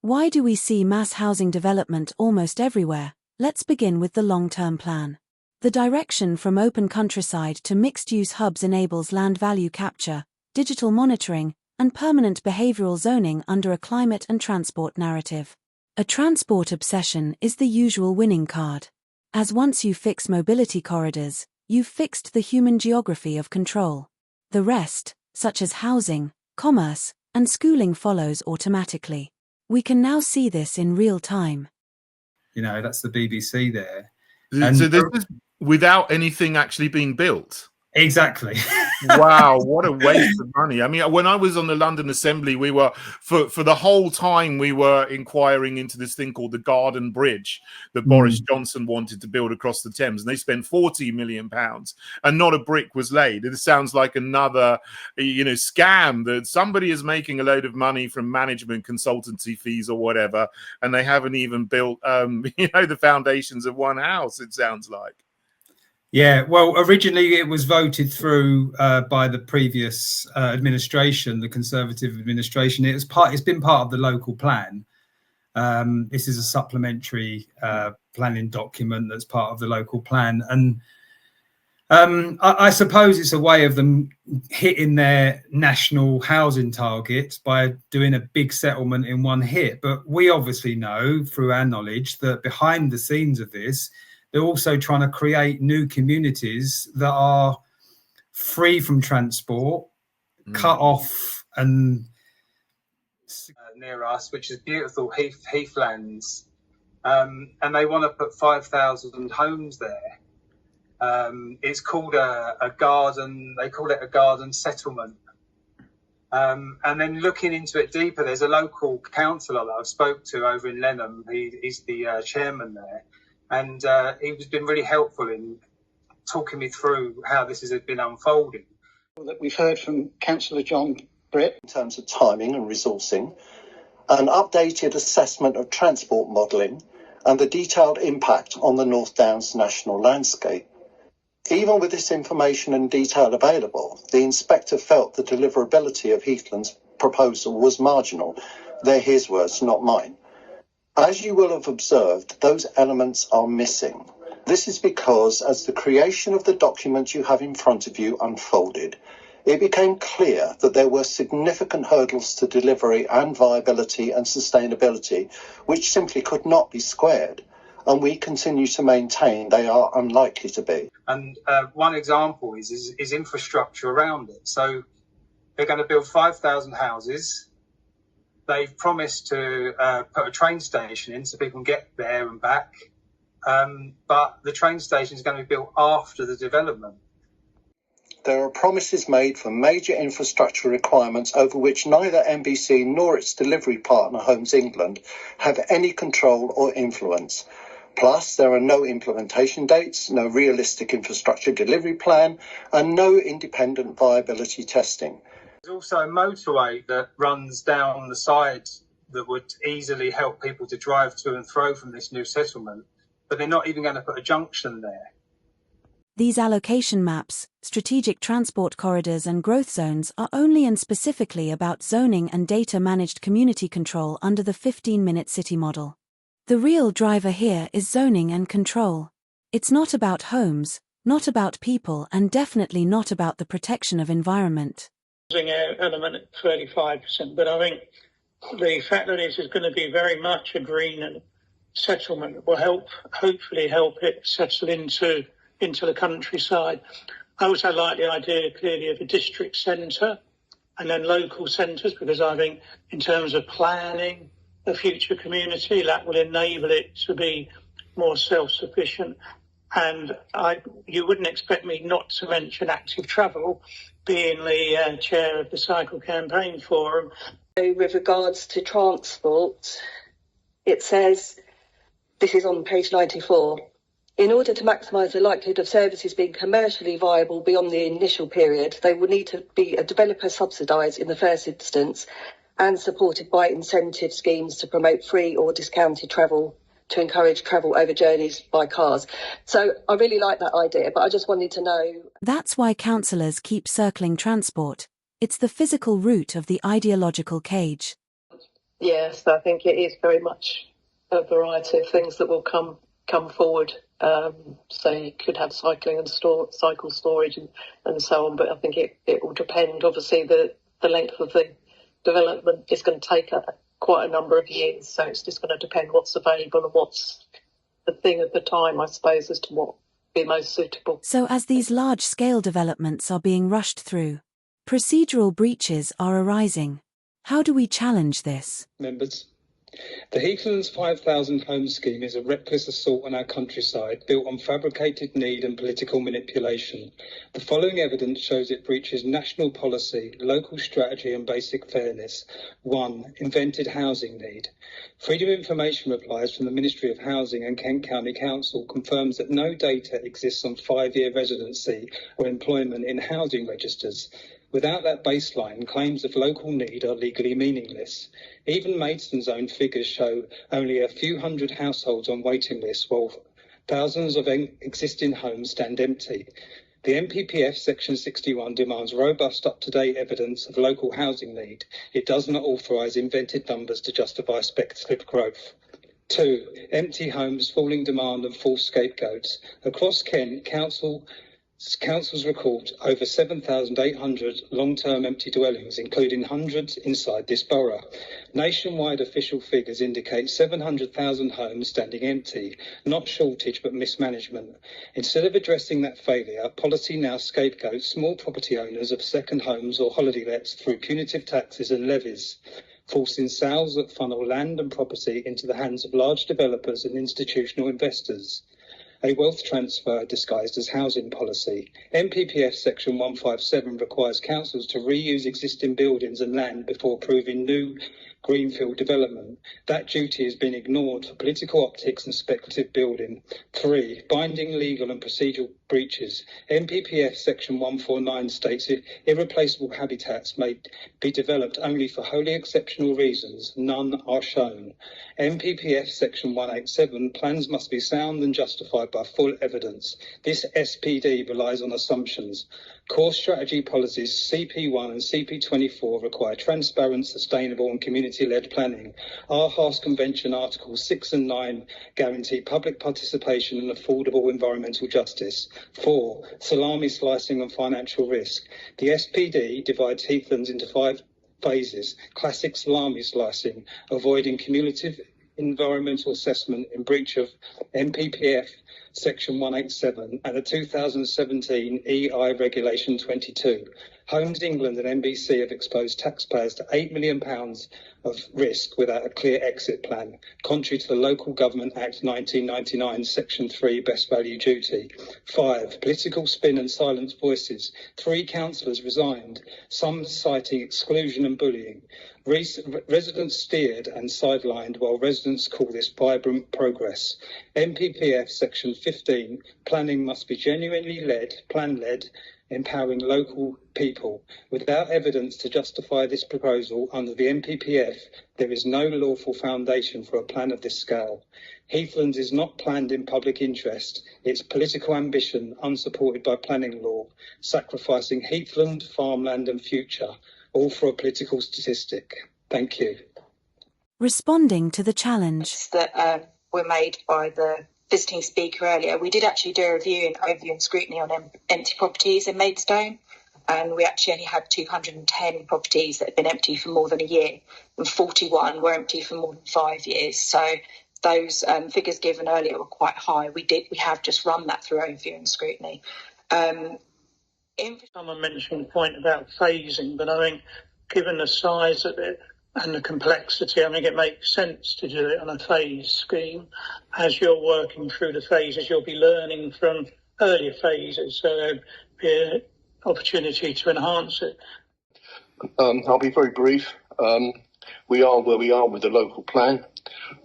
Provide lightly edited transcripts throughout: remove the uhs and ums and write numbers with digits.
Why do we see mass housing development almost everywhere? Let's begin with the long-term plan. The direction from open countryside to mixed-use hubs enables land value capture, digital monitoring, and permanent behavioral zoning under a climate and transport narrative. A transport obsession is the usual winning card. As once you fix mobility corridors, you've fixed the human geography of control. The rest, such as housing, commerce, and schooling, follows automatically. We can now see this in real time. That's the BBC there. So this is without anything actually being built? Exactly. Wow, what a waste of money. I mean, when I was on the London Assembly, we were, for the whole time, we were inquiring into this thing called the Garden Bridge that Boris Johnson wanted to build across the Thames. And they spent £40 million and not a brick was laid. It sounds like another, scam that somebody is making a load of money from management consultancy fees or whatever. And they haven't even built, the foundations of one house, it sounds like. Yeah, well, originally it was voted through by the previous administration, the Conservative administration. It's been part of the local plan. This is a supplementary planning document that's part of the local plan, and I suppose it's a way of them hitting their national housing targets by doing a big settlement in one hit. But we obviously know through our knowledge that behind the scenes of this, they're also trying to create new communities that are free from transport, cut off, and near us, which is beautiful heathlands, and they want to put 5,000 homes there. It's called a garden. They call it a garden settlement. And then looking into it deeper, there's a local councillor that I've spoke to over in Lenham. He's the chairman there. And he's been really helpful in talking me through how this has been unfolding. That we've heard from Councillor John Britt in terms of timing and resourcing, an updated assessment of transport modelling, and the detailed impact on the North Downs national landscape. Even with this information and detail available, the inspector felt the deliverability of Heathland's proposal was marginal. They're his words, not mine. As you will have observed, those elements are missing. This is because as the creation of the document you have in front of you unfolded, it became clear that there were significant hurdles to delivery and viability and sustainability, which simply could not be squared. And we continue to maintain they are unlikely to be. And one example is infrastructure around it. So they're going to build 5,000 houses. They've promised to put a train station in so people can get there and back. But the train station is going to be built after the development. There are promises made for major infrastructure requirements over which neither NBC nor its delivery partner Homes England have any control or influence. Plus, there are no implementation dates, no realistic infrastructure delivery plan, and no independent viability testing. There's also a motorway that runs down the side that would easily help people to drive to and fro from this new settlement, but they're not even going to put a junction there. These allocation maps, strategic transport corridors and growth zones are only and specifically about zoning and data-managed community control under the 15-minute city model. The real driver here is zoning and control. It's not about homes, not about people, and definitely not about the protection of environment. Element at 35%, but I think the fact that this is going to be very much a green settlement will hopefully help it settle into the countryside. I also like the idea clearly of a district centre and then local centres, because I think in terms of planning a future community, that will enable it to be more self-sufficient. And you wouldn't expect me not to mention active travel, being the chair of the Cycle Campaign Forum. With regards to transport, it says, this is on page 94, in order to maximise the likelihood of services being commercially viable beyond the initial period, they will need to be a developer subsidised in the first instance and supported by incentive schemes to promote free or discounted travel to encourage travel over journeys by cars. So I really like that idea, but I just wanted to know. That's why councillors keep circling transport. It's the physical root of the ideological cage. Yes, I think it is very much a variety of things that will come forward. So you could have cycling and cycle storage and so on, but I think it will depend. Obviously, the length of the development is going to take quite a number of years, so it's just going to depend what's available and what's the thing at the time, I suppose, as to what would be most suitable. So as these large-scale developments are being rushed through, procedural breaches are arising. How do we challenge this? Members, the Heathlands 5,000 home scheme is a reckless assault on our countryside built on fabricated need and political manipulation. The following evidence shows it breaches national policy, local strategy and basic fairness. 1. Invented housing need. Freedom of Information replies from the Ministry of Housing and Kent County Council confirms that no data exists on 5-year residency or employment in housing registers. Without that baseline, claims of local need are legally meaningless. Even Maidstone's own figures show only a few hundred households on waiting lists, while thousands of existing homes stand empty. The NPPF Section 61 demands robust, up-to-date evidence of local housing need. It does not authorise invented numbers to justify speculative growth. 2. Empty homes, falling demand and false scapegoats. Across Kent, councils record over 7,800 long-term empty dwellings, including hundreds inside this borough. Nationwide official figures indicate 700,000 homes standing empty, not shortage but mismanagement. Instead of addressing that failure, policy now scapegoats small property owners of second homes or holiday lets through punitive taxes and levies, forcing sales that funnel land and property into the hands of large developers and institutional investors. A wealth transfer disguised as housing policy. NPPF Section 157 requires councils to reuse existing buildings and land before approving new greenfield development. That duty has been ignored for political optics and speculative building. 3. Binding legal and procedural breaches. NPPF Section 149 states irreplaceable habitats may be developed only for wholly exceptional reasons. None are shown. NPPF Section 187, plans must be sound and justified by full evidence. This SPD relies on assumptions. Core strategy policies CP1 and CP24 require transparent, sustainable and community-led planning. Aarhus Convention Articles 6 and 9 guarantee public participation and affordable environmental justice. 4. Salami slicing and financial risk. The SPD divides Heathlands into 5 phases. Classic salami slicing, avoiding cumulative environmental assessment in breach of NPPF Section 187 and the 2017 EI Regulation 22. Homes England and NBC have exposed taxpayers to £8 million of risk without a clear exit plan, contrary to the Local Government Act 1999, Section 3, Best Value Duty. 5. Political spin and silenced voices. 3 councillors resigned, some citing exclusion and bullying. Residents steered and sidelined while residents call this vibrant progress. NPPF Section 15, planning must be genuinely plan-led, empowering local people. Without evidence to justify this proposal under the NPPF, there is no lawful foundation for a plan of this scale. Heathlands is not planned in public interest. It's political ambition unsupported by planning law, sacrificing heathland, farmland and future, all for a political statistic. Thank you. Responding to the challenge that were made by the visiting speaker earlier, we did actually do a review and scrutiny on empty properties in Maidstone, and we actually only had 210 properties that had been empty for more than a year, and 41 were empty for more than 5 years. So those figures given earlier were quite high. We have just run that through overview and scrutiny. Someone mentioned the point about phasing, but I think given the size of it and the complexity, I think it makes sense to do it on a phase scheme. As you're working through the phases, you'll be learning from earlier phases, so there'll be an opportunity to enhance it. I'll be very brief. We are where we are with the local plan.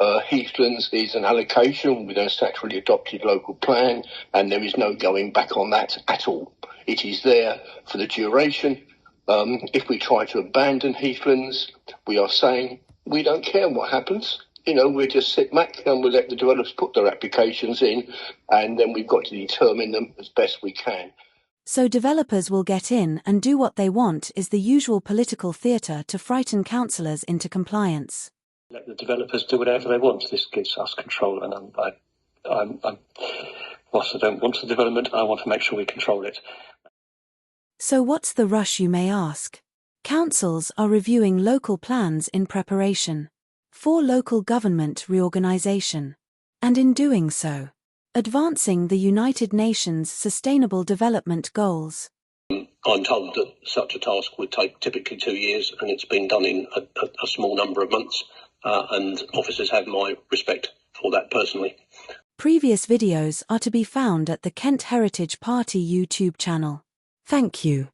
Heathlands is an allocation with a statutorily adopted local plan, and there is no going back on that at all. It is there for the duration. If we try to abandon Heathlands, we are saying we don't care what happens. We'll just sit back and we'll let the developers put their applications in, and then we've got to determine them as best we can. So developers will get in and do what they want is the usual political theatre to frighten councillors into compliance. Let the developers do whatever they want. This gives us control, and whilst I don't want the development, I want to make sure we control it. So what's the rush, you may ask? Councils are reviewing local plans in preparation for local government reorganisation, and in doing so, advancing the United Nations Sustainable Development Goals. I'm told that such a task would take typically 2 years, and it's been done in a small number of months, and officers have my respect for that personally. Previous videos are to be found at the Kent Heritage Party YouTube channel. Thank you.